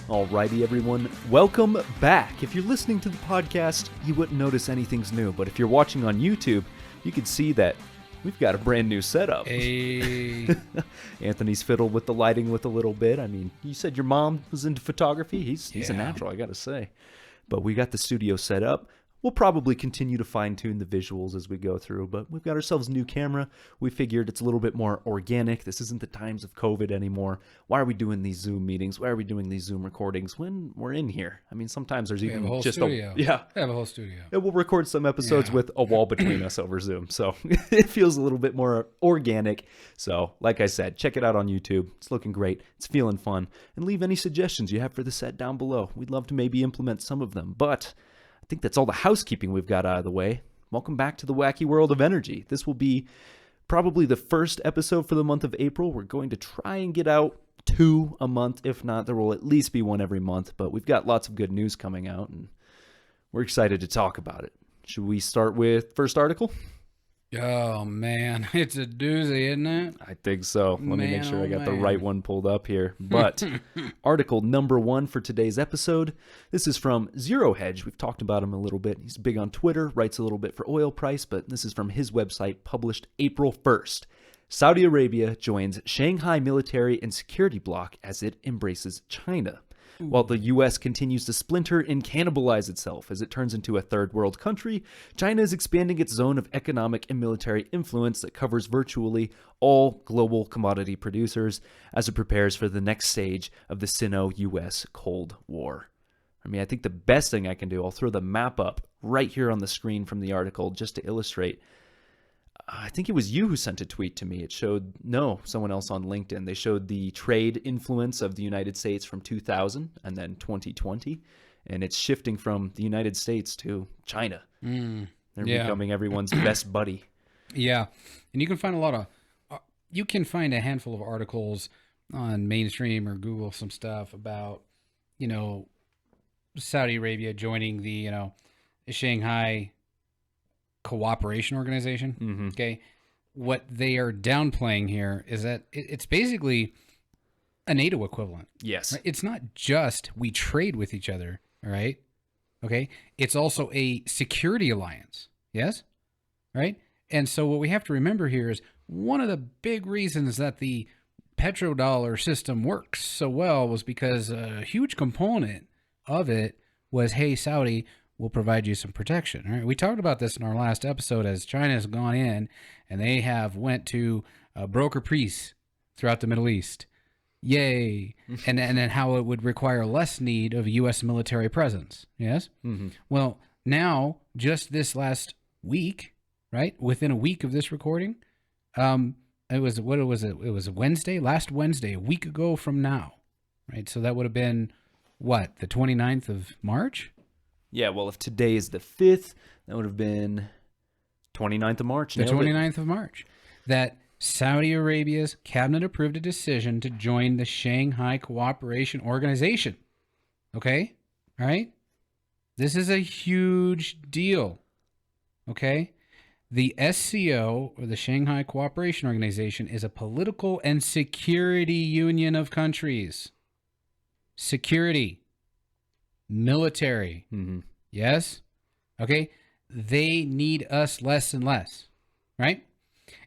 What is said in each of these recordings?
Alrighty, everyone, welcome back. If you're listening to the podcast, you wouldn't notice anything's new, but if you're watching on YouTube, you can see that we've got a brand new setup. Hey. Anthony's fiddled with the lighting with a little bit. I mean, you said your mom was into photography. He's a natural, I gotta say. But we got the studio set up. We'll probably continue to fine-tune the visuals as we go through, but we've got ourselves a new camera. We figured it's a little bit more organic. This isn't the times of COVID anymore. Why are we doing these Zoom meetings? Why are we doing these Zoom recordings when we're in here? I mean, sometimes there's even just studio. We have a whole studio. And we'll record some episodes with a wall between us over Zoom, so it feels a little bit more organic. So, like I said, check it out on YouTube. It's looking great. It's feeling fun. And leave any suggestions you have for the set down below. We'd love to maybe implement some of them, but I think that's all the housekeeping we've got out of the way. Welcome back to the wacky world of energy. This will be probably the first episode for the month of April. We're going to try and get out 2 a month. If not, there will at least be 1 every month. But we've got lots of good news coming out, and we're excited to talk about it. Should we start with first article? Oh, man. It's a doozy, isn't it? I think so. Let me make sure I got the right one pulled up here. But article number 1 for today's episode. This is from Zero Hedge. We've talked about him a little bit. He's big on Twitter, writes a little bit for oil price, but this is from his website, published April 1st. Saudi Arabia joins Shanghai military and security bloc as it embraces China. While the U.S. continues to splinter and cannibalize itself as it turns into a third world country, China is expanding its zone of economic and military influence that covers virtually all global commodity producers as it prepares for the next stage of the Sino-U.S. Cold War. I mean, I think the best thing I can do, I'll throw the map up right here on the screen from the article just to illustrate. I think it was you who sent a tweet to me. It showed, someone else on LinkedIn. They showed the trade influence of the United States from 2000 and then 2020. And it's shifting from the United States to China. They're becoming everyone's best buddy. Yeah. And you can find a handful of articles on mainstream or Google some stuff about, Saudi Arabia joining the, Shanghai Cooperation Organization. Mm-hmm. Okay. What they are downplaying here is that it's basically a NATO equivalent. Yes. Right? It's not just we trade with each other. All right. Okay. It's also a security alliance. Yes. Right. And so what we have to remember here is one of the big reasons that the petrodollar system works so well was because a huge component of it was, hey, Saudi, will provide you some protection. All right? We talked about this in our last episode as China has gone in and they have went to broker peace throughout the Middle East. Yay. and then how it would require less need of U.S. military presence. Yes? Mm-hmm. Well, now, just this last week, right? Within a week of this recording, it was last Wednesday, a week ago from now, right? So that would have been, the 29th of March? Yeah, well, if today is the 5th, that would have been 29th of March. The 29th of March. That Saudi Arabia's cabinet approved a decision to join the Shanghai Cooperation Organization. Okay? All right? This is a huge deal. Okay? The SCO, or the Shanghai Cooperation Organization, is a political and security union of countries. Security. Military. Mm-hmm. Yes? Okay? They need us less and less. Right?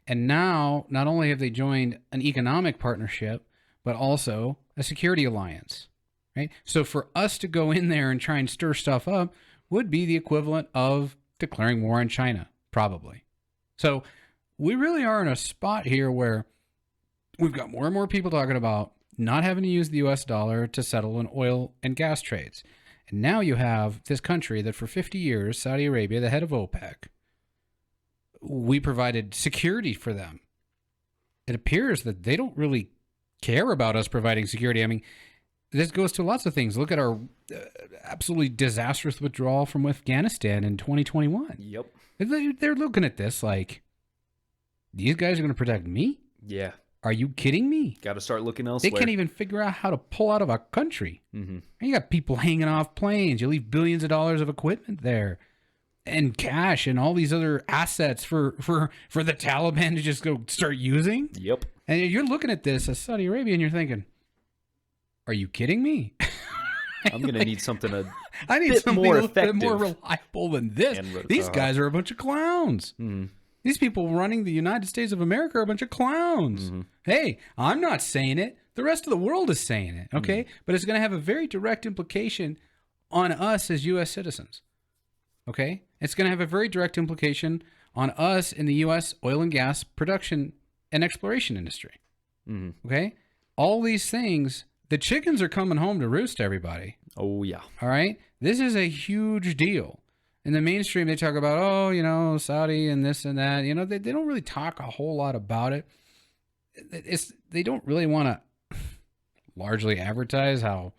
And now, not only have they joined an economic partnership, but also a security alliance. Right? So for us to go in there and try and stir stuff up would be the equivalent of declaring war on China, probably. So we really are in a spot here where we've got more and more people talking about not having to use the US dollar to settle in oil and gas trades. And now you have this country that for 50 years, Saudi Arabia, the head of OPEC, we provided security for them. It appears that they don't really care about us providing security. I mean, this goes to lots of things. Look at our absolutely disastrous withdrawal from Afghanistan in 2021. Yep. They're looking at this like, these guys are going to protect me? Yeah. Are you kidding me? Got to start looking elsewhere. They can't even figure out how to pull out of a country. Mm-hmm. You got people hanging off planes. You leave billions of dollars of equipment there and cash and all these other assets for the Taliban to just go start using. Yep. And you're looking at this as Saudi Arabia and you're thinking, are you kidding me? I'm going to need something I need bit something more a little bit effective. more reliable than this. And These guys are a bunch of clowns. These people running the United States of America are a bunch of clowns. Hey, I'm not saying it. The rest of the world is saying it, okay? But it's going to have a very direct implication on us as U.S. citizens, okay? It's going to have a very direct implication on us in the U.S. oil and gas production and exploration industry, okay? All these things, the chickens are coming home to roost, everybody. Oh, yeah. All right? This is a huge deal. In the mainstream, they talk about, oh, you know, Saudi and this and that. You know, they don't really talk a whole lot about it. They don't really want to largely advertise how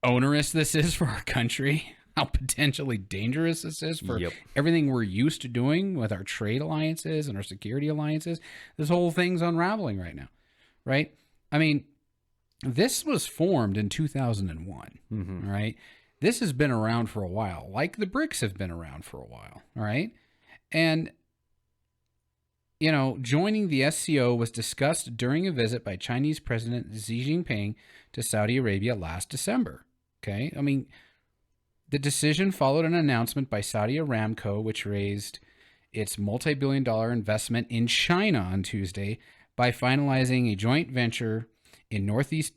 onerous this is for our country, how potentially dangerous this is for everything we're used to doing with our trade alliances and our security alliances. This whole thing's unraveling right now, right? I mean, this was formed in 2001, all right? This has been around for a while, like the BRICS have been around for a while, all right? And, you know, joining the SCO was discussed during a visit by Chinese President Xi Jinping to Saudi Arabia last December, okay? I mean, the decision followed an announcement by Saudi Aramco, which raised its multi-billion-dollar investment in China on Tuesday by finalizing a joint venture in northeast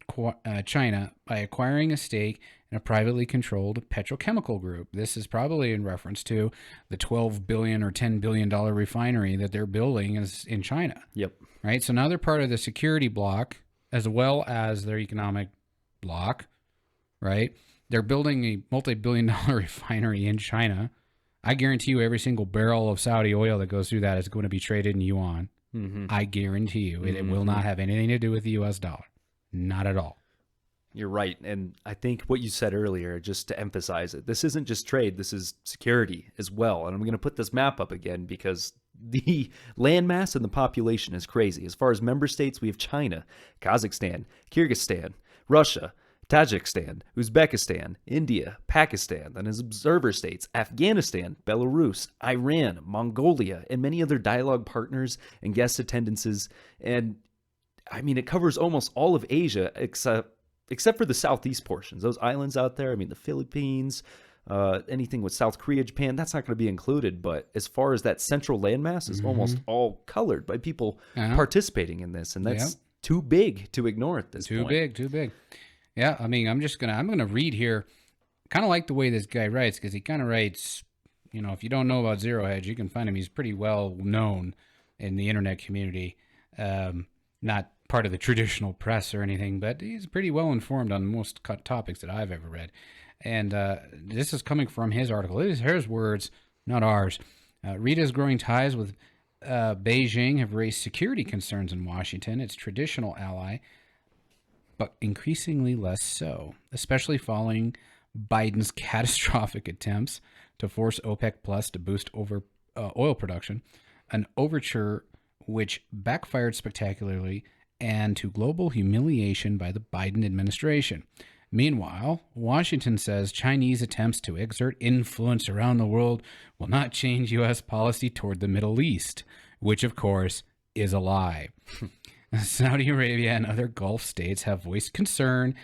China by acquiring a stake in a privately controlled petrochemical group. This is probably in reference to the $12 billion or $10 billion refinery that they're building in China. Right? So now they're part of the security bloc as well as their economic bloc, right? They're building a multi-billion-dollar refinery in China. I guarantee you every single barrel of Saudi oil that goes through that is going to be traded in yuan. I guarantee you it will not have anything to do with the U.S. dollar. Not at all. You're right. And I think what you said earlier, just to emphasize it, this isn't just trade, this is security as well. And I'm going to put this map up again because the landmass and the population is crazy. As far as member states, we have China, Kazakhstan, Kyrgyzstan, Russia, Tajikistan, Uzbekistan, India, Pakistan, and as observer states, Afghanistan, Belarus, Iran, Mongolia, and many other dialogue partners and guest attendances. And I mean, it covers almost all of Asia except for the southeast portions. Those islands out there, I mean, the Philippines, anything with South Korea, Japan, that's not going to be included. But as far as that central landmass is almost all colored by people participating in this. And that's too big to ignore at this point. Too big. Yeah, I mean, I'm going to read here. Kind of like the way this guy writes, because he kind of writes, you know, if you don't know about Zero Hedge, you can find him. He's pretty well known in the internet community. Not part of the traditional press or anything, but he's pretty well informed on most topics that I've ever read. And this is coming from his article. It is his words, not ours. Rita's growing ties with Beijing have raised security concerns in Washington, its traditional ally, but increasingly less so, especially following Biden's catastrophic attempts to force OPEC Plus to boost oil production, an overture which backfired spectacularly and to global humiliation by the Biden administration. Meanwhile, Washington says Chinese attempts to exert influence around the world will not change U.S. policy toward the Middle East, which, of course, is a lie. Saudi Arabia and other Gulf states have voiced concern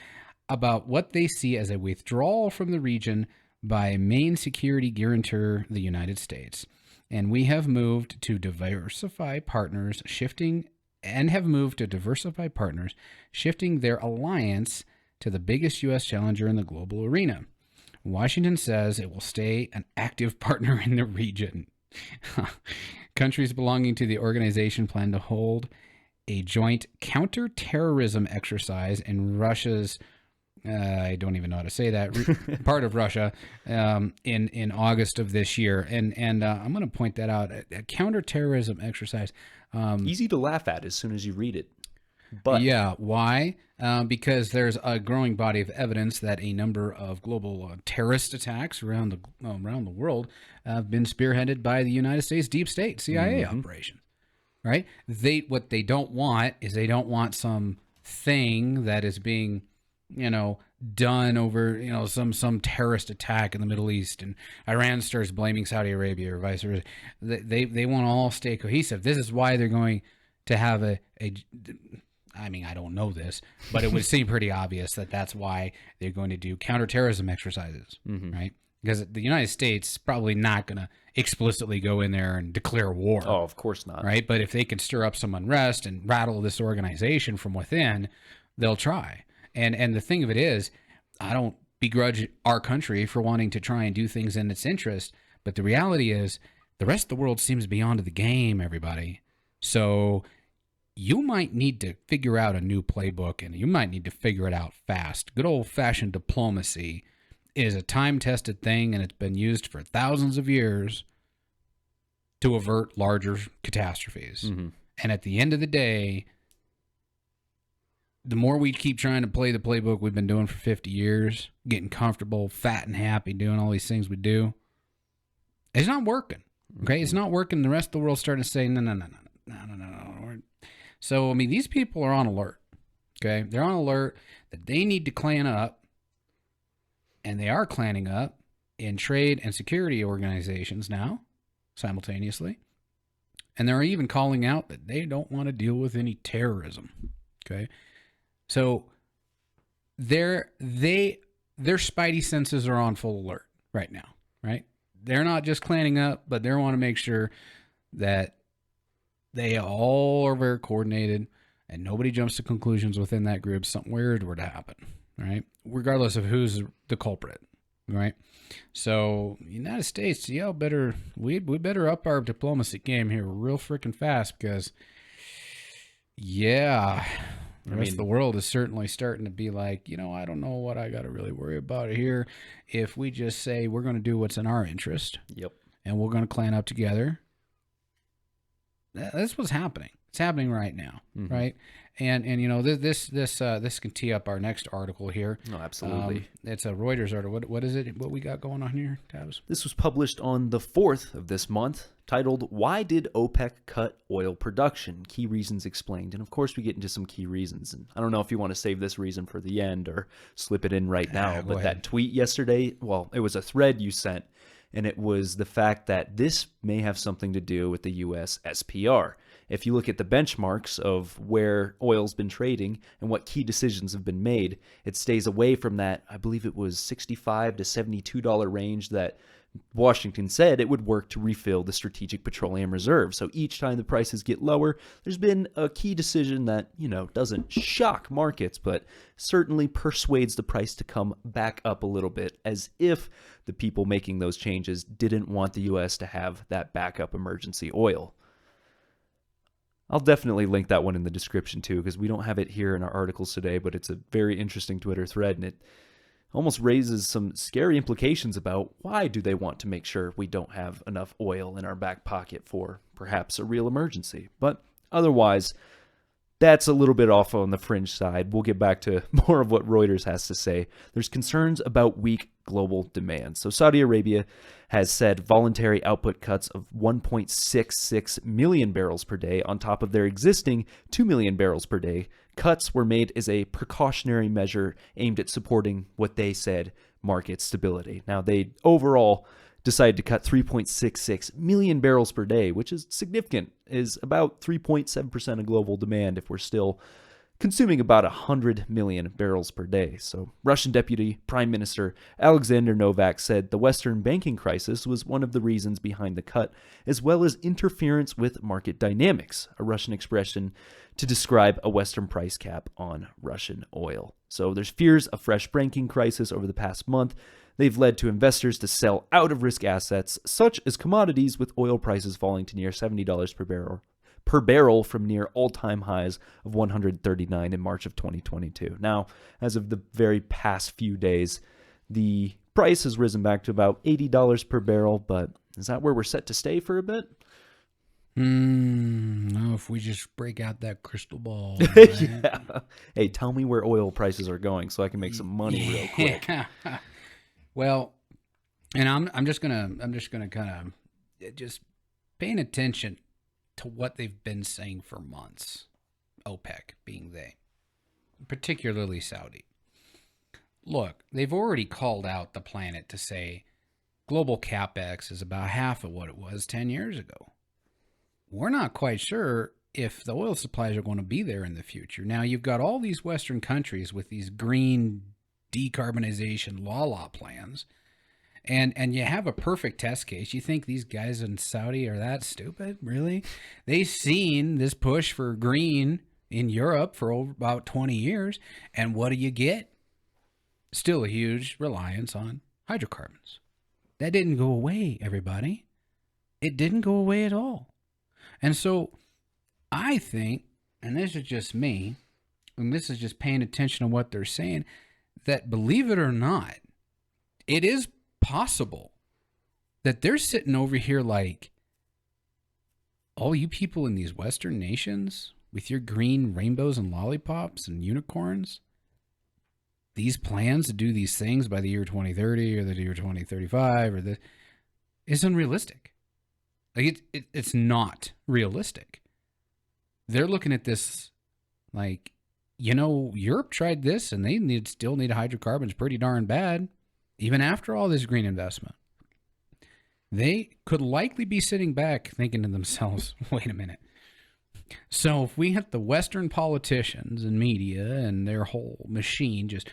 about what they see as a withdrawal from the region by main security guarantor, the United States. And we have moved to diversify partners, shifting their alliance to the biggest U.S. challenger in the global arena. Washington says it will stay an active partner in the region. Countries belonging to the organization plan to hold a joint counterterrorism exercise in Russia's, I don't even know how to say that, part of Russia, in August of this year. And I'm going to point that out. A counterterrorism exercise. Easy to laugh at as soon as you read it. But yeah, why? Because there's a growing body of evidence that a number of global terrorist attacks around the world have been spearheaded by the United States deep state CIA operations. Right? What they don't want is they don't want some thing that is being, done over, some terrorist attack in the Middle East, and Iran starts blaming Saudi Arabia or vice versa. They want to all stay cohesive. This is why they're going to have I I mean, I don't know this, but it would seem pretty obvious that that's why they're going to do counterterrorism exercises, right? Because the United States is probably not going to explicitly go in there and declare war. Oh, of course not. Right? But if they can stir up some unrest and rattle this organization from within, they'll try. And the thing of it is, I don't begrudge our country for wanting to try and do things in its interest, but the reality is the rest of the world seems to be onto the game, everybody. So you might need to figure out a new playbook, and you might need to figure it out fast. Good old-fashioned diplomacy is a time-tested thing, and it's been used for thousands of years to avert larger catastrophes. And at the end of the day, the more we keep trying to play the playbook we've been doing for 50 years, getting comfortable, fat and happy, doing all these things we do, it's not working. Okay? It's not working. The rest of the world's starting to say, no. So, I mean, these people are on alert. Okay? They're on alert that they need to clan up, and they are clanning up in trade and security organizations now, simultaneously. And they're even calling out that they don't want to deal with any terrorism. Okay? So their spidey senses are on full alert right now, right? They're not just clanning up, but they want to make sure that they all are very coordinated and nobody jumps to conclusions within that group. Something weird were to happen, right? Regardless of who's the culprit, right? So United States, we better up our diplomacy game here real freaking fast because, the rest of the world is certainly starting to be like, I don't know what I got to really worry about here. If we just say we're going to do what's in our interest, and we're going to clan up together, that's what's happening. It's happening right now, right? And this can tee up our next article here. No, absolutely. It's a Reuters article. What is it? What we got going on here, Tavis? This was published on the 4th of this month, titled, "Why Did OPEC Cut Oil Production? Key Reasons Explained." And of course, we get into some key reasons. And I don't know if you want to save this reason for the end or slip it in right now, but that tweet yesterday, well, it was a thread you sent, and it was the fact that this may have something to do with the U.S. SPR. If you look at the benchmarks of where oil's been trading and what key decisions have been made, it stays away from that, I believe it was $65 to $72 range that Washington said it would work to refill the strategic petroleum reserve. So each time the prices get lower, there's been a key decision that, doesn't shock markets, but certainly persuades the price to come back up a little bit, as if the people making those changes didn't want the U.S. to have that backup emergency oil. I'll definitely link that one in the description too, because we don't have it here in our articles today, but it's a very interesting Twitter thread, and it almost raises some scary implications about why do they want to make sure we don't have enough oil in our back pocket for perhaps a real emergency. But otherwise, that's a little bit off on the fringe side. We'll get back to more of what Reuters has to say. There's concerns about weak global demand. So Saudi Arabia has said voluntary output cuts of 1.66 million barrels per day on top of their existing 2 million barrels per day. Cuts were made as a precautionary measure aimed at supporting what they said market stability. Now, they overall decided to cut 3.66 million barrels per day, which is significant, is about 3.7% of global demand if we're still consuming about 100 million barrels per day. So Russian Deputy Prime Minister Alexander Novak said the Western banking crisis was one of the reasons behind the cut, as well as interference with market dynamics, a Russian expression to describe a Western price cap on Russian oil. So there's fears of fresh banking crisis over the past month. They've led to investors to sell out of risk assets, such as commodities, with oil prices falling to near $70 per barrel from near all-time highs of $139 in March of 2022. Now, as of the very past few days, the price has risen back to about $80 per barrel, but is that where we're set to stay for a bit? No, if we just break out that crystal ball. Right? Yeah. Hey, tell me where oil prices are going so I can make some money real quick. Well, and I'm just gonna kind of just paying attention to what they've been saying for months. OPEC being they, particularly Saudi. Look, they've already called out the planet to say global capex is about half of what it was 10 years ago. We're not quite sure if the oil supplies are going to be there in the future. Now, you've got all these Western countries with these green decarbonization law plans, and you have a perfect test case. You think these guys in Saudi are that stupid? Really? They've seen this push for green in Europe for over about 20 years, and what do you get? Still a huge reliance on hydrocarbons. That didn't go away, everybody. It didn't go away at all. And so I think, and this is just me, and this is just paying attention to what they're saying, that believe it or not, it is possible that they're sitting over here like, all you people in these Western nations with your green rainbows and lollipops and unicorns, these plans to do these things by the year 2030 or the year 2035 or is unrealistic. Like it's not realistic. They're looking at this like, Europe tried this and they still need hydrocarbons pretty darn bad, even after all this green investment. They could likely be sitting back thinking to themselves, wait a minute. So if we have the Western politicians and media and their whole machine just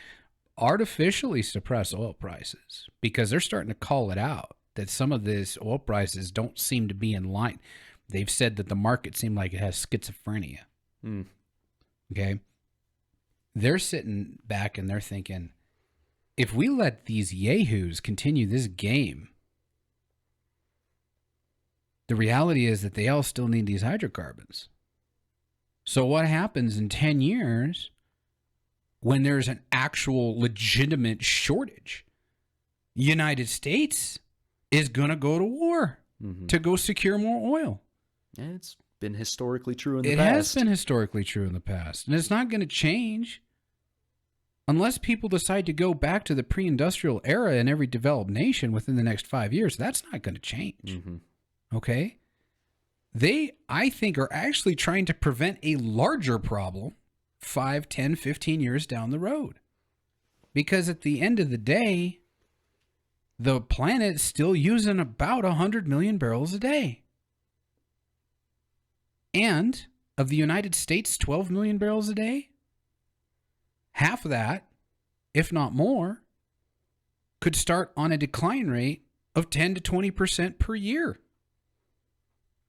artificially suppress oil prices because they're starting to call it out that some of these oil prices don't seem to be in line. They've said that the market seemed like it has schizophrenia. Okay. They're sitting back and they're thinking, if we let these yahoos continue this game, the reality is that they all still need these hydrocarbons. So what happens in 10 years when there's an actual legitimate shortage? United States is going to go to war to go secure more oil. And it's been historically true in the past. It has been historically true in the past. And it's not going to change unless people decide to go back to the pre-industrial era in every developed nation within the next 5 years. That's not going to change. Okay? They, I think, are actually trying to prevent a larger problem 5, 10, 15 years down the road. Because at the end of the day, the planet's still using about 100 million barrels a day. And of the United States, 12 million barrels a day, half of that, if not more, could start on a decline rate of 10 to 20% per year.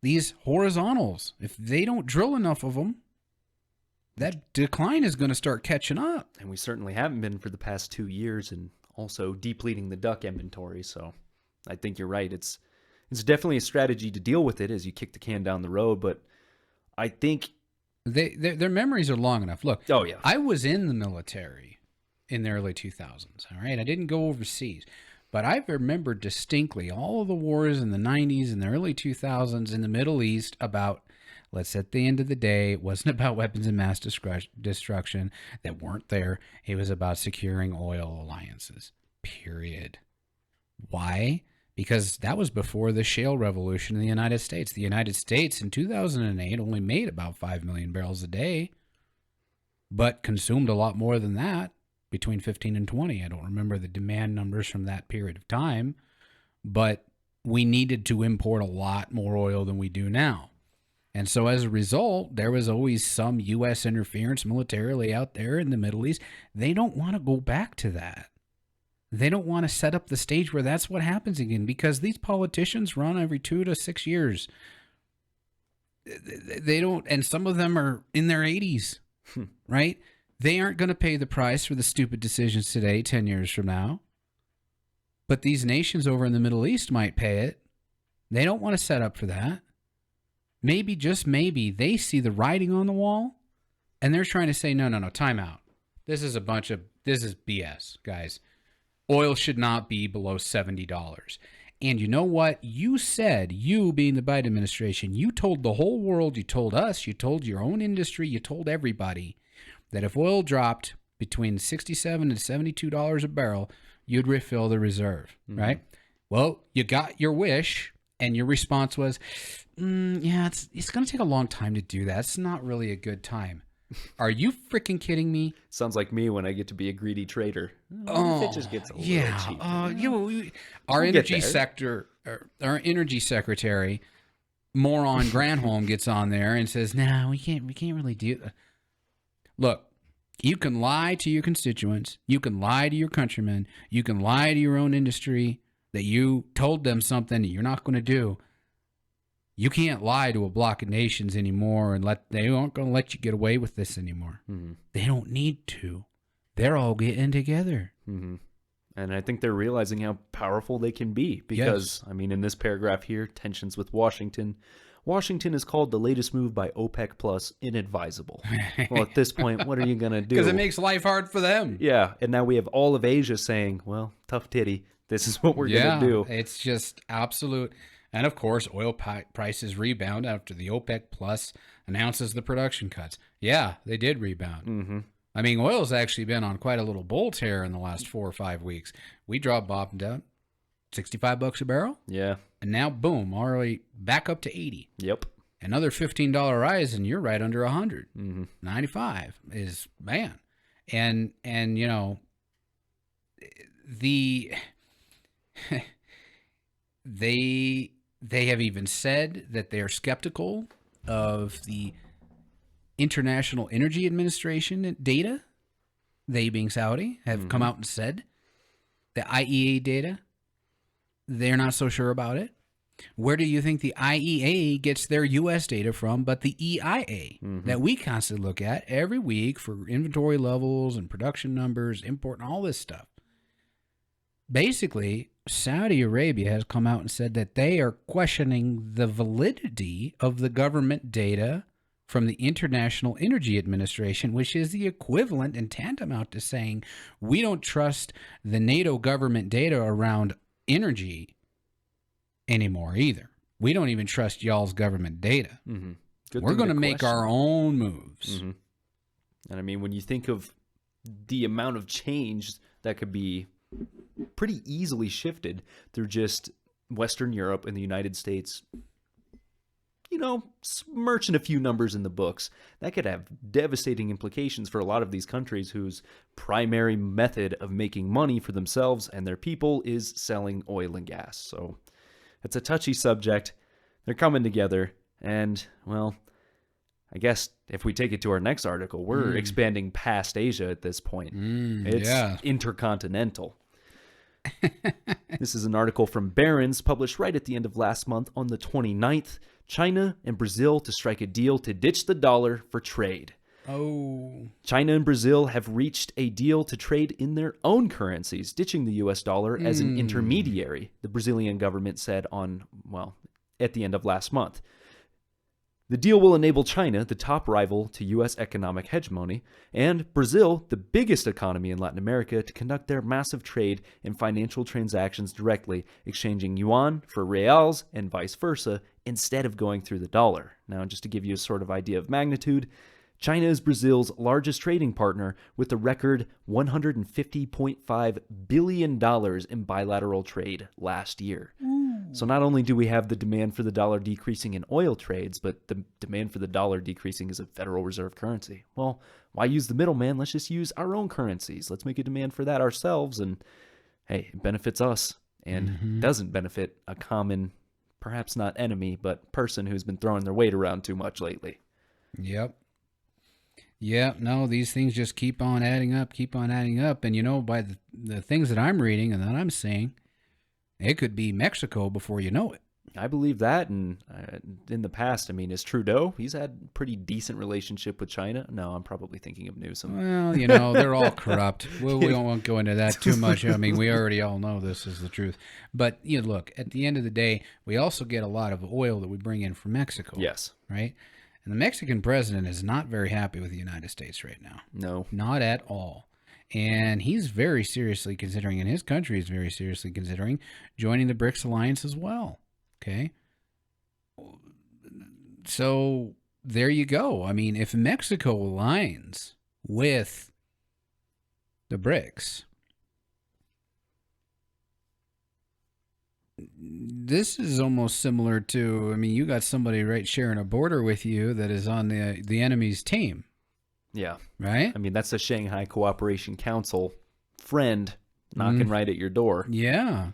These horizontals, if they don't drill enough of them, that decline is going to start catching up. And we certainly haven't been for the past 2 years, and also depleting the duck inventory. So I think you're right. It's definitely a strategy to deal with it as you kick the can down the road. But I think their memories are long enough. Look, oh yeah, I was in the military in the early 2000s. All right, I didn't go overseas, but I remember distinctly all of the wars in the 90s and the early 2000s in the Middle East about, let's at the end of the day, it wasn't about weapons of mass destruction that weren't there. It was about securing oil alliances, period. Why? Because that was before the shale revolution in the United States. The United States in 2008 only made about 5 million barrels a day, but consumed a lot more than that, between 15 and 20. I don't remember the demand numbers from that period of time, but we needed to import a lot more oil than we do now. And so as a result, there was always some U.S. interference militarily out there in the Middle East. They don't want to go back to that. They don't want to set up the stage where that's what happens again, because these politicians run every 2 to 6 years. They don't, and some of them are in their 80s, right? They aren't going to pay the price for the stupid decisions today, 10 years from now. But these nations over in the Middle East might pay it. They don't want to set up for that. Maybe, just maybe, they see the writing on the wall and they're trying to say, no, time out. This is BS, guys. Oil should not be below $70. And you know what? You said, you being the Biden administration, you told the whole world, you told us, you told your own industry, you told everybody that if oil dropped between $67 and $72 a barrel, you'd refill the reserve, right? Well, you got your wish, and your response was, yeah, it's going to take a long time to do that. It's not really a good time. Are you freaking kidding me? Sounds like me when I get to be a greedy trader. If it just gets a little cheap. Our energy secretary moron Granholm gets on there and says, "No, we can't really do that." Look, you can lie to your constituents, you can lie to your countrymen, you can lie to your own industry that you told them something that you're not going to do. You can't lie to a block of nations anymore, and they aren't going to let you get away with this anymore. Mm-hmm. They don't need to. They're all getting together. Mm-hmm. And I think they're realizing how powerful they can be because, I mean, in this paragraph here, tensions with Washington. Washington is called the latest move by OPEC Plus inadvisable. Well, at this point, what are you going to do? Because it makes life hard for them. Yeah, and now we have all of Asia saying, well, tough titty. This is what we're going to do. It's just absolute. And, of course, oil prices rebound after the OPEC Plus announces the production cuts. Yeah, they did rebound. Mm-hmm. I mean, oil's actually been on quite a little bull tear in the last 4 or 5 weeks. We bottomed out $65 a barrel. Yeah. And now, boom, already back up to 80. Yep. Another $15 rise, and you're right under 100. Mm-hmm. 95 is, man. And you know, they have even said that they're skeptical of the International Energy Administration data. They, being Saudi, have come out and said the IEA data, they're not so sure about it. Where do you think the IEA gets their U.S. data from but the EIA that we constantly look at every week for inventory levels and production numbers, import, and all this stuff? Basically, Saudi Arabia has come out and said that they are questioning the validity of the government data from the International Energy Administration, which is the equivalent and tantamount to saying we don't trust the NATO government data around energy anymore either. We don't even trust y'all's government data. Mm-hmm. We're going to make our own moves. Mm-hmm. And I mean, when you think of the amount of change that could be pretty easily shifted through just Western Europe and the United States, you know, smirching a few numbers in the books, that could have devastating implications for a lot of these countries whose primary method of making money for themselves and their people is selling oil and gas. So it's a touchy subject. They're coming together. And, well, I guess if we take it to our next article, we're expanding past Asia at this point. It's intercontinental. This is an article from Barron's published right at the end of last month on the 29th. China and Brazil to strike a deal to ditch the dollar for trade. Oh. China and Brazil have reached a deal to trade in their own currencies, ditching the U.S. dollar as an intermediary, the Brazilian government said at the end of last month. The deal will enable China, the top rival to U.S. economic hegemony, and Brazil, the biggest economy in Latin America, to conduct their massive trade and financial transactions directly, exchanging yuan for reals and vice versa, instead of going through the dollar. Now, just to give you a sort of idea of magnitude, China is Brazil's largest trading partner with a record $150.5 billion in bilateral trade last year. So not only do we have the demand for the dollar decreasing in oil trades, but the demand for the dollar decreasing as a Federal Reserve currency. Well, why use the middleman? Let's just use our own currencies. Let's make a demand for that ourselves. And hey, it benefits us and doesn't benefit a common, perhaps not enemy, but person who's been throwing their weight around too much lately. Yep. Yeah, no, these things just keep on adding up. And, you know, by the things that I'm reading and that I'm seeing, it could be Mexico before you know it. I believe that. And in the past, I mean, is Trudeau, he's had a pretty decent relationship with China. No, I'm probably thinking of Newsom. Well, you know, they're all corrupt. We don't want to go into that too much. I mean, we already all know this is the truth. But, you know, look, at the end of the day, we also get a lot of oil that we bring in from Mexico. Yes. Right? And the Mexican president is not very happy with the United States right now. No. Not at all. And he's very seriously considering, and his country is very seriously considering, joining the BRICS alliance as well. Okay? So there you go. I mean, if Mexico aligns with the BRICS, this is almost similar to, I mean, you got somebody right sharing a border with you that is on the enemy's team. Yeah. Right? I mean, that's the Shanghai Cooperation Council friend knocking right at your door. Yeah.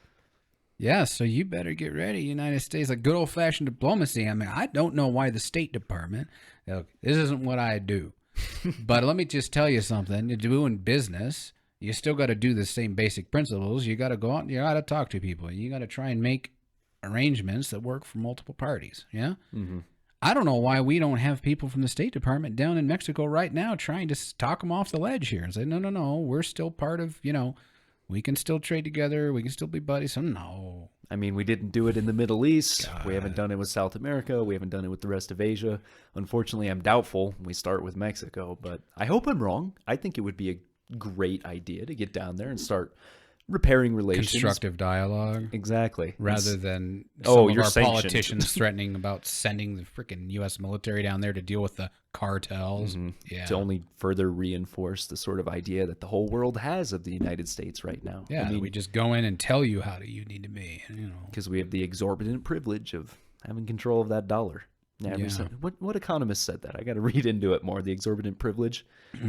Yeah, so you better get ready, United States. Like good old-fashioned diplomacy. I mean, I don't know why the State Department, look, this isn't what I do. But let me just tell you something. You're doing business, you still got to do the same basic principles. You got to go out and you got to talk to people. You got to try and make arrangements that work for multiple parties. Yeah? Mm-hmm. I don't know why we don't have people from the State Department down in Mexico right now trying to talk them off the ledge here and say, no, we're still part of, we can still trade together. We can still be buddies. So no. I mean, we didn't do it in the Middle East. God. We haven't done it with South America. We haven't done it with the rest of Asia. Unfortunately, I'm doubtful we start with Mexico, but I hope I'm wrong. I think it would be a great idea to get down there and start repairing relations. Constructive dialogue. Exactly. Rather than some of our sanctioned. politicians threatening about sending the freaking U.S. military down there to deal with the cartels. Mm-hmm. Yeah. To only further reinforce the sort of idea that the whole world has of the United States right now. Yeah, I mean, we just go in and tell you how you need to be. Because we have the exorbitant privilege of having control of that dollar. What economist said that? I got to read into it more. The exorbitant privilege.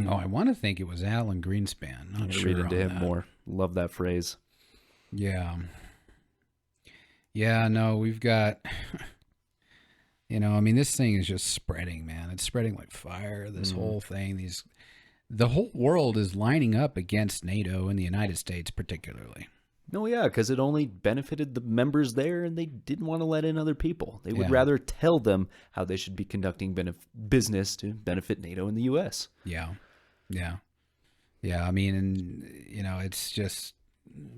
Oh, I want to think it was Alan Greenspan. Not sure read into him that. more. Love that phrase. Yeah. Yeah, no, we've got, I mean, this thing is just spreading, man. It's spreading like fire, this whole thing. The whole world is lining up against NATO and the United States particularly. No, yeah, because it only benefited the members there, and they didn't want to let in other people. They would rather tell them how they should be conducting business to benefit NATO and the U.S. Yeah. I mean, and, it's just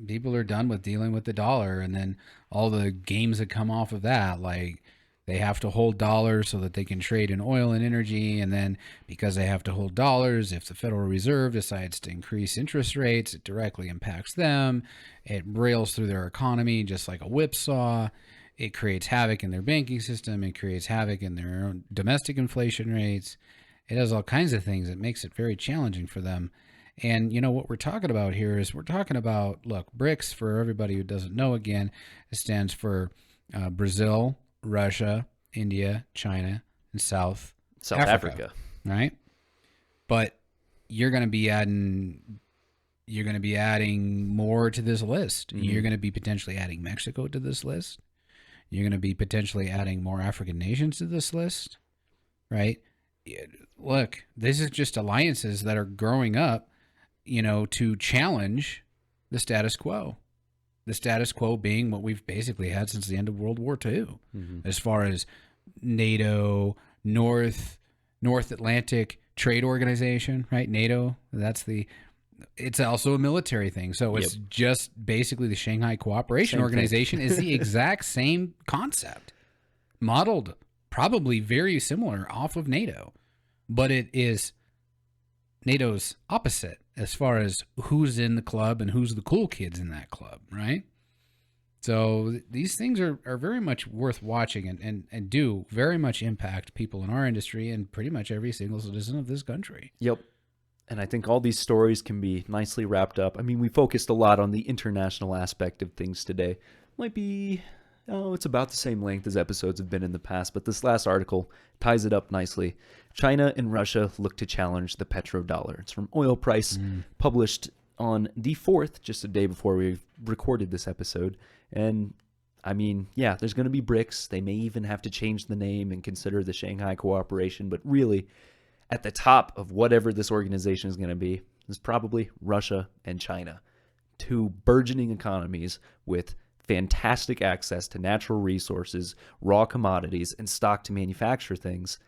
people are done with dealing with the dollar, and then all the games that come off of that, like they have to hold dollars so that they can trade in oil and energy, and then because they have to hold dollars, if the Federal Reserve decides to increase interest rates, it directly impacts them. It rails through their economy just like a whipsaw. It creates havoc in their banking system. It creates havoc in their own domestic inflation rates. It does all kinds of things. It makes it very challenging for them. And, what we're talking about here is we're talking about, look, BRICS, for everybody who doesn't know, again, it stands for Brazil, Russia, India, China, and South Africa. Right? But you're going to be adding more to this list. Mm-hmm. You're going to be potentially adding Mexico to this list. You're going to be potentially adding more African nations to this list, right? Look, this is just alliances that are growing up, to challenge the status quo. The status quo being what we've basically had since the end of World War II, as far as NATO, North Atlantic Trade Organization, right? NATO, it's also a military thing. So it's just basically the Shanghai Cooperation Organization is the exact same concept, modeled probably very similar off of NATO, but it is NATO's opposite as far as who's in the club and who's the cool kids in that club, right? So these things are very much worth watching and do very much impact people in our industry and pretty much every single citizen of this country. Yep. And I think all these stories can be nicely wrapped up. I mean, we focused a lot on the international aspect of things today. Might be, it's about the same length as episodes have been in the past, but this last article ties it up nicely. China and Russia look to challenge the petrodollar. It's from Oil Price, published on the 4th, just a day before we recorded this episode. And I mean, yeah, there's going to be BRICS. They may even have to change the name and consider the Shanghai Cooperation, but really, at the top of whatever this organization is going to be is probably Russia and China, two burgeoning economies with fantastic access to natural resources, raw commodities, and stock to manufacture things.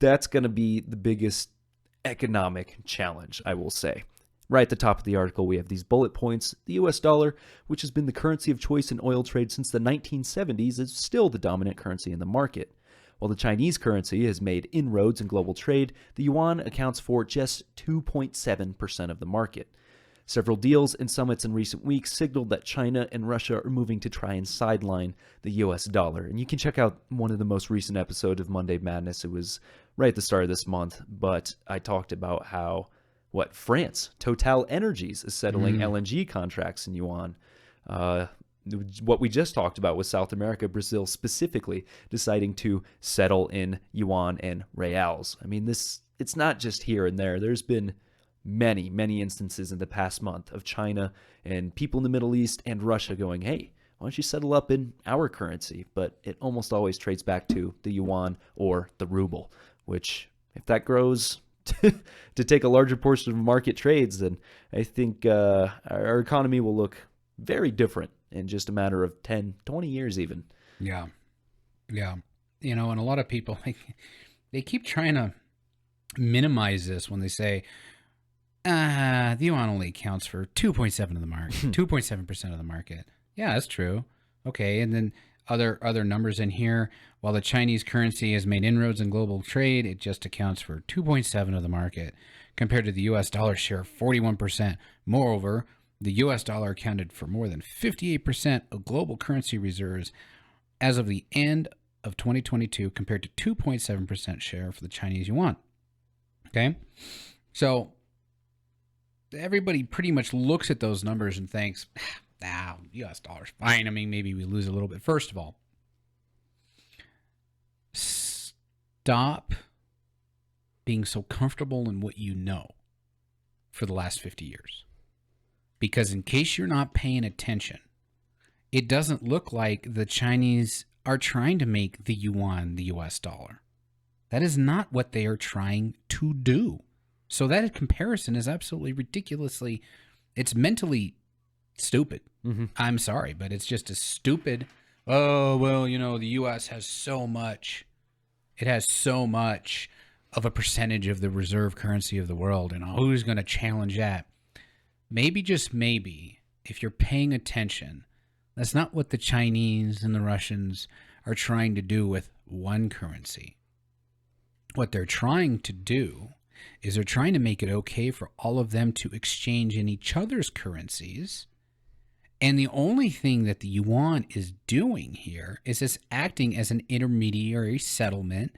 That's going to be the biggest economic challenge, I will say. Right at the top of the article, we have these bullet points. The US dollar, which has been the currency of choice in oil trade since the 1970s, is still the dominant currency in the market. While the Chinese currency has made inroads in global trade, the yuan accounts for just 2.7% of the market. Several deals and summits in recent weeks signaled that China and Russia are moving to try and sideline the US dollar. And you can check out one of the most recent episodes of Monday Madness. It was right at the start of this month, but I talked about how, France, Total Energies, is settling LNG contracts in yuan. What we just talked about was South America, Brazil specifically, deciding to settle in yuan and reals. I mean, it's not just here and there. There's been many, many instances in the past month of China and people in the Middle East and Russia going, hey, why don't you settle up in our currency? But it almost always trades back to the yuan or the ruble, which if that grows to take a larger portion of market trades, then I think our economy will look very different in just a matter of 10, 20 years even. Yeah. Yeah. You know, and a lot of people, they keep trying to minimize this when they say, the yuan only accounts for 2.7 of the market, 2.7% of the market. Yeah, that's true. Okay, and then other numbers in here. While the Chinese currency has made inroads in global trade, it just accounts for 2.7 of the market, compared to the U.S. dollar share of 41%. Moreover, the U.S. dollar accounted for more than 58% of global currency reserves as of the end of 2022, compared to 2.7% share for the Chinese yuan. Okay, so everybody pretty much looks at those numbers and thinks, U.S. dollar's fine. I mean, maybe we lose a little bit. First of all, stop being so comfortable in what you know for the last 50 years. Because in case you're not paying attention, it doesn't look like the Chinese are trying to make the yuan the U.S. dollar. That is not what they are trying to do. So that comparison is absolutely ridiculously, it's mentally stupid. Mm-hmm. I'm sorry, but it's just a stupid, oh, well, you know, the U.S. has so much. It has so much of a percentage of the reserve currency of the world, and who's going to challenge that? Maybe, just maybe, if you're paying attention, that's not what the Chinese and the Russians are trying to do with one currency. What they're trying to do is they're trying to make it okay for all of them to exchange in each other's currencies. And the only thing that the yuan is doing here is it's acting as an intermediary settlement.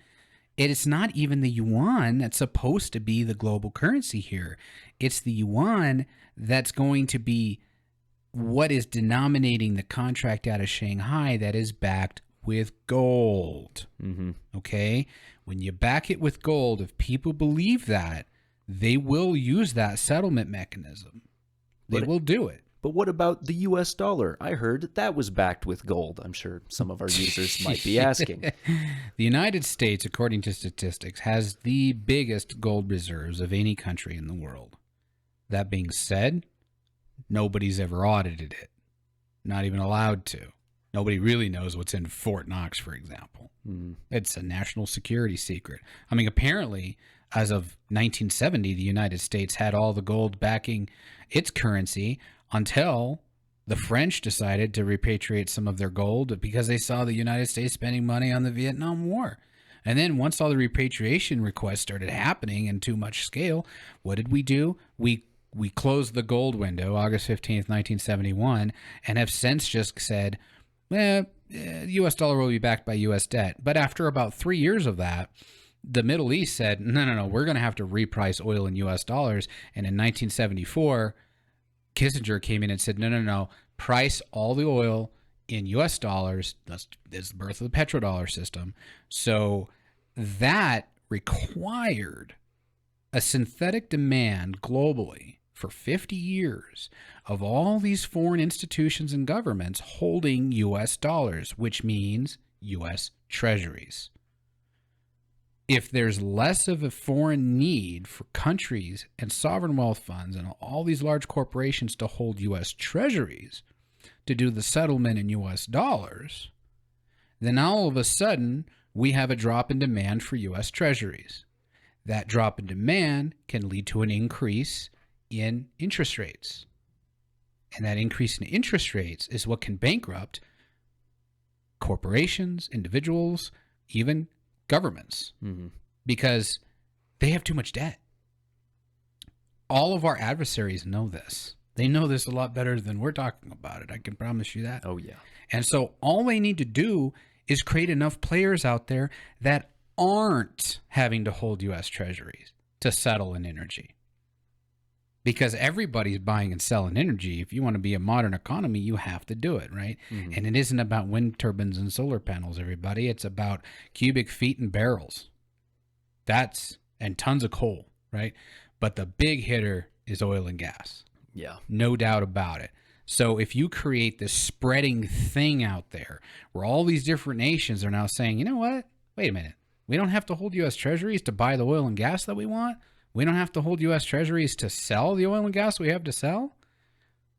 It is not even the yuan that's supposed to be the global currency here. It's the yuan that's going to be what is denominating the contract out of Shanghai that is backed with gold. Mm-hmm. Okay? When you back it with gold, if people believe that, they will use that settlement mechanism. They will do it. But what about the U.S. dollar? I heard that was backed with gold. I'm sure some of our users might be asking. The United States, according to statistics, has the biggest gold reserves of any country in the world. That being said, nobody's ever audited it. Not even allowed to. Nobody really knows what's in Fort Knox, for example. Mm. It's a national security secret. I mean, apparently, as of 1970, the United States had all the gold backing its currency until the French decided to repatriate some of their gold because they saw the United States spending money on the Vietnam War. And then once all the repatriation requests started happening in too much scale, what did we do? We closed the gold window, August 15th, 1971, and have since just said, the U.S. dollar will be backed by U.S. debt. But after about 3 years of that, the Middle East said, no, we're going to have to reprice oil in U.S. dollars. And in 1974, Kissinger came in and said, no, price all the oil in U.S. dollars. That's the birth of the petrodollar system. So that required a synthetic demand globally for 50 years of all these foreign institutions and governments holding U.S. dollars, which means U.S. treasuries. If there's less of a foreign need for countries and sovereign wealth funds and all these large corporations to hold U.S. treasuries to do the settlement in U.S. dollars, then all of a sudden we have a drop in demand for U.S. treasuries. That drop in demand can lead to an increase in interest rates. And that increase in interest rates is what can bankrupt corporations, individuals, even governments, because they have too much debt. All of our adversaries know this. They know this a lot better than we're talking about it. I can promise you that. Oh, yeah. And so all they need to do is create enough players out there that aren't having to hold U.S. treasuries to settle in energy. Because everybody's buying and selling energy. If you want to be a modern economy, you have to do it, right? Mm-hmm. And it isn't about wind turbines and solar panels, everybody. It's about cubic feet and barrels. And tons of coal, right? But the big hitter is oil and gas. Yeah. No doubt about it. So if you create this spreading thing out there where all these different nations are now saying, you know what? Wait a minute. We don't have to hold U.S. treasuries to buy the oil and gas that we want. We don't have to hold U.S. treasuries to sell the oil and gas we have to sell.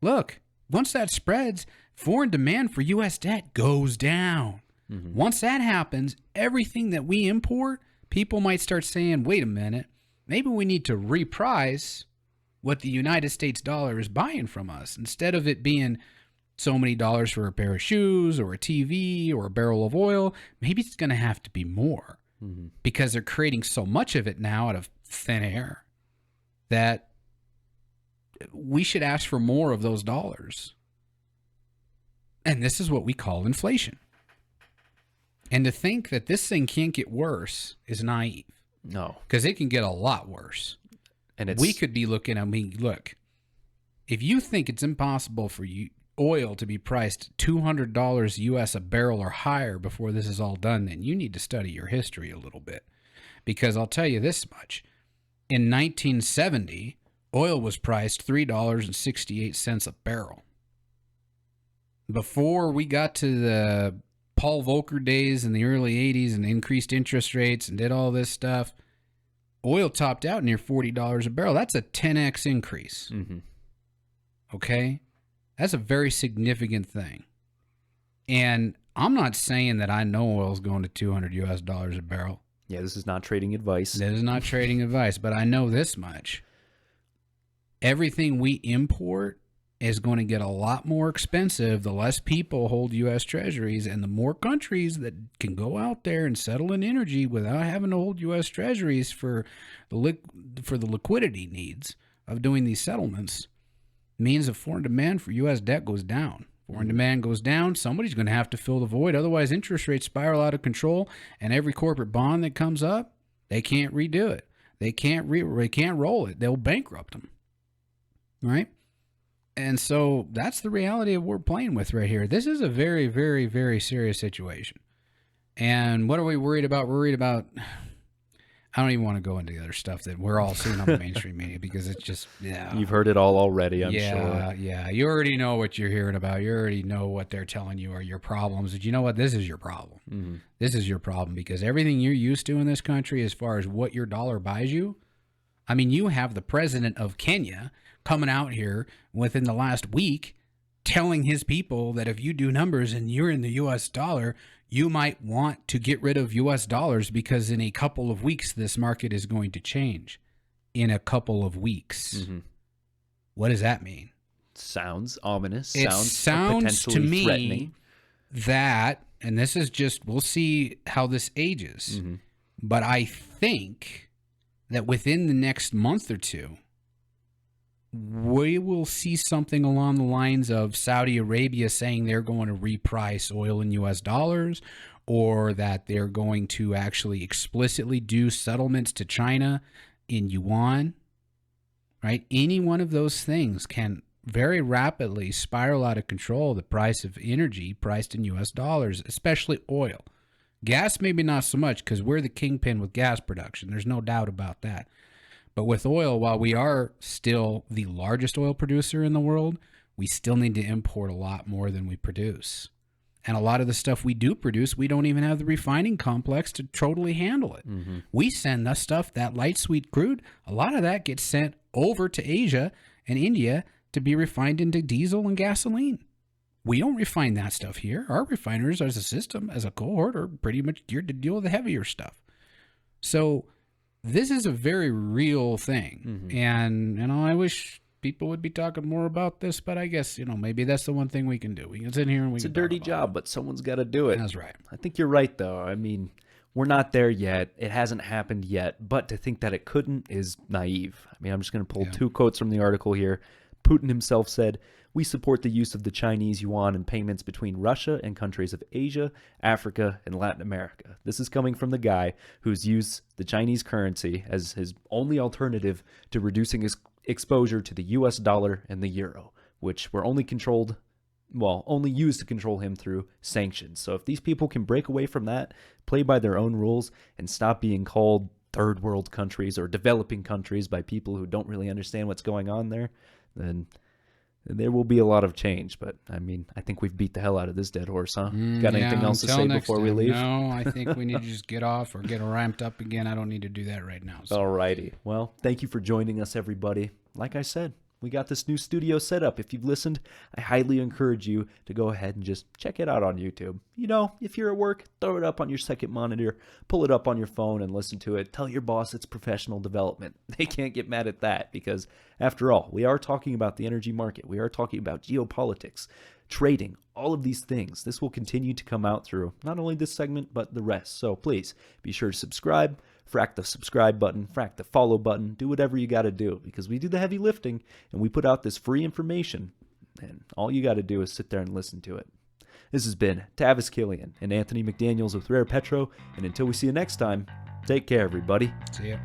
Look, once that spreads, foreign demand for U.S. debt goes down. Mm-hmm. Once that happens, everything that we import, people might start saying, wait a minute, maybe we need to reprice what the United States dollar is buying from us. Instead of it being so many dollars for a pair of shoes or a TV or a barrel of oil, maybe it's going to have to be more. Mm-hmm. Because they're creating so much of it now out of thin air that we should ask for more of those dollars. And this is what we call inflation. And to think that this thing can't get worse is naive. No. Because it can get a lot worse. And we could be looking, look, if you think it's impossible for oil to be priced $200 US a barrel or higher before this is all done, then you need to study your history a little bit. Because I'll tell you this much. In 1970, oil was priced $3.68 a barrel. Before we got to the Paul Volcker days in the early 80s and increased interest rates and did all this stuff, oil topped out near $40 a barrel. That's a 10x increase. Mm-hmm. Okay? That's a very significant thing. And I'm not saying that I know oil's going to $200 US a barrel. Yeah, this is not trading advice. This is not trading advice, but I know this much. Everything we import is going to get a lot more expensive the less people hold U.S. treasuries, and the more countries that can go out there and settle in energy without having to hold U.S. treasuries for the liquidity needs of doing these settlements means that foreign demand for U.S. debt goes down. Foreign demand goes down, somebody's going to have to fill the void. Otherwise, interest rates spiral out of control, and every corporate bond that comes up, they can't redo it. They can't roll it. They'll bankrupt them. Right? And so that's the reality of what we're playing with right here. This is a very, very, very serious situation. And what are we worried about? We're worried about... I don't even want to go into the other stuff that we're all seeing on the mainstream media because it's just, yeah. You've heard it all already, I'm sure. Yeah. You already know what you're hearing about. You already know what they're telling you are your problems. But you know what? This is your problem. Mm-hmm. This is your problem because everything you're used to in this country as far as what your dollar buys you, I mean, you have the president of Kenya coming out here within the last week telling his people that if you do numbers and you're in the U.S. dollar, you might want to get rid of U.S. dollars because in a couple of weeks, this market is going to change. In a couple of weeks. Mm-hmm. What does that mean? Sounds ominous. It sounds to me threatening. That, and this is just, we'll see how this ages, mm-hmm. but I think that within the next month or two, we will see something along the lines of Saudi Arabia saying they're going to reprice oil in U.S. dollars, or that they're going to actually explicitly do settlements to China in yuan, right? Any one of those things can very rapidly spiral out of control the price of energy priced in U.S. dollars, especially oil. Gas, maybe not so much because we're the kingpin with gas production. There's no doubt about that. But with oil, while we are still the largest oil producer in the world, we still need to import a lot more than we produce. And a lot of the stuff we do produce, we don't even have the refining complex to totally handle it. Mm-hmm. We send the stuff, that light sweet crude, a lot of that gets sent over to Asia and India to be refined into diesel and gasoline. We don't refine that stuff here. Our refiners as a system, as a cohort, are pretty much geared to deal with the heavier stuff. So this is a very real thing. Mm-hmm. And, I wish people would be talking more about this, but I guess, maybe that's the one thing we can do. We can sit here and it's a dirty job, but someone's got to do it. That's right. I think you're right, though. I mean, we're not there yet. It hasn't happened yet, but to think that it couldn't is naive. I mean, I'm just going to pull two quotes from the article here. Putin himself said, "We support the use of the Chinese yuan in payments between Russia and countries of Asia, Africa, and Latin America." This is coming from the guy who's used the Chinese currency as his only alternative to reducing his exposure to the US dollar and the euro, which were only used to control him through sanctions. So if these people can break away from that, play by their own rules, and stop being called third world countries or developing countries by people who don't really understand what's going on there, then there will be a lot of change, but I mean, I think we've beat the hell out of this dead horse, huh? Got anything Yeah, else to until say next before we time. leave? No, I think we need to just get off or get ramped up again. I don't need to do that right now. So. Alrighty. Well, thank you for joining us, everybody. Like I said, we got this new studio set up. If you've listened, I highly encourage you to go ahead and just check it out on YouTube. You know, if you're at work, throw it up on your second monitor, pull it up on your phone and listen to it. Tell your boss it's professional development. They can't get mad at that because, after all, we are talking about the energy market. We are talking about geopolitics, trading, all of these things. This will continue to come out through not only this segment, but the rest. So please be sure to subscribe. Frack the subscribe button, frack the follow button, do whatever you got to do because we do the heavy lifting and we put out this free information and all you got to do is sit there and listen to it. This has been Tavis Killian and Anthony McDaniels with Rare Petro, and until we see you next time, take care, everybody. See ya.